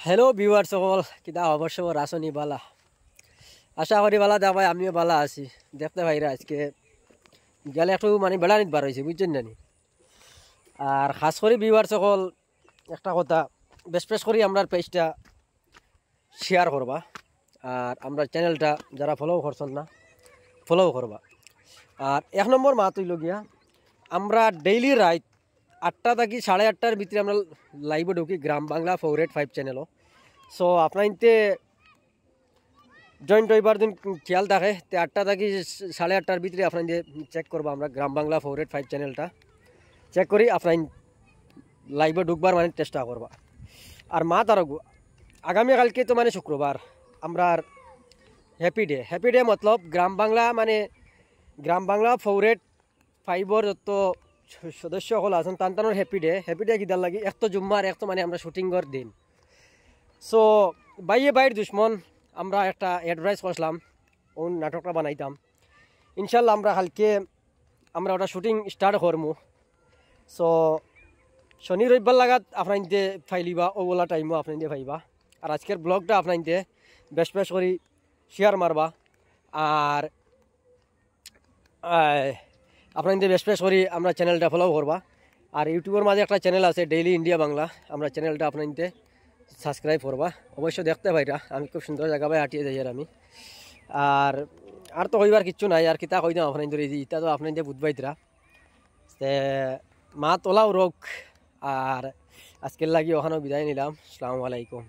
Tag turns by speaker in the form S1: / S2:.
S1: Hello viewer সকল কিতা অবশ্য রাসনি বালা আশা করি বালা দা ভাই আমিও বালা আছি। দেখতে ভাইরা আজকে গেলে একটু মানে বেড়ানিত বার হয়েছে বুঝছেন জানি। আর খাস করে ভিউয়ার সকল একটা কথা বেশ করি আমরা পেজটা শেয়ার করবা আর আমরা চ্যানেলটা যারা ফলো করছেন না ফলো করবা। আর এক নম্বর মাত হইল গিয়া আমরা ডেইলি রাইট 8টা থেকে 8:30টার ভিতরে আমরা লাইভে ঢুকি গ্রাম বাংলা 485 চ্যানেলও। সো আপনার ইনতে জয়েন্ট হইবার দিন খেয়াল থাকে 8টা থেকে 8:30টার ভিতরে আপনার চেক করবো আমরা গ্রাম বাংলা 485 চ্যানেলটা চেক করি আপনার লাইভে ঢুকবার মানে চেষ্টা করবা। আর মা তার আগামীকালকে তো মানে শুক্রবার আমরা হ্যাপি ডে মতলব গ্রাম বাংলা মানে গ্রাম বাংলা 485 যত সদস্য সকল আছেন তান্তানোর হ্যাপি ডে কিদার লাগে এক তো জুম্মার এক তো মানে আমরা শুটিংয়ের দিন। সো বাইয়ের দুশ্মন আমরা একটা অ্যাডভাইস করলাম ও নাটকটা বানাইতাম ইনশাল্লাহ আমরা কালকে আমরা ওটা শুটিং স্টার্ট করমু। সো শনি রবিবার লাগাত আপনার ফাইলিবা ওগুলা টাইমও আপনার ফাইবা। আর আজকের ব্লগটা আপনার বেশ করে শেয়ার মারবা আর আপনার বেশ করে আমরা চ্যানেলটা ফলো করবা। আর ইউটিউবের মাঝে একটা চ্যানেল আছে ডেইলি ইন্ডিয়া বাংলা আমরা চ্যানেলটা আপনার সাবস্ক্রাইব করবা। অবশ্য দেখতে ভাইরা আমি খুব সুন্দর জায়গায় হাঁটিয়ে যাই আর আমি আর তো কইবার কিচ্ছু নাই। আর কিতা কই দাম আপনার ইটা তো আপনার বুধবাইতরা মা তোলাও রোগ। আর আজকের লাগি ওখানেও বিদায় নিলাম। আসসালামু আলাইকুম।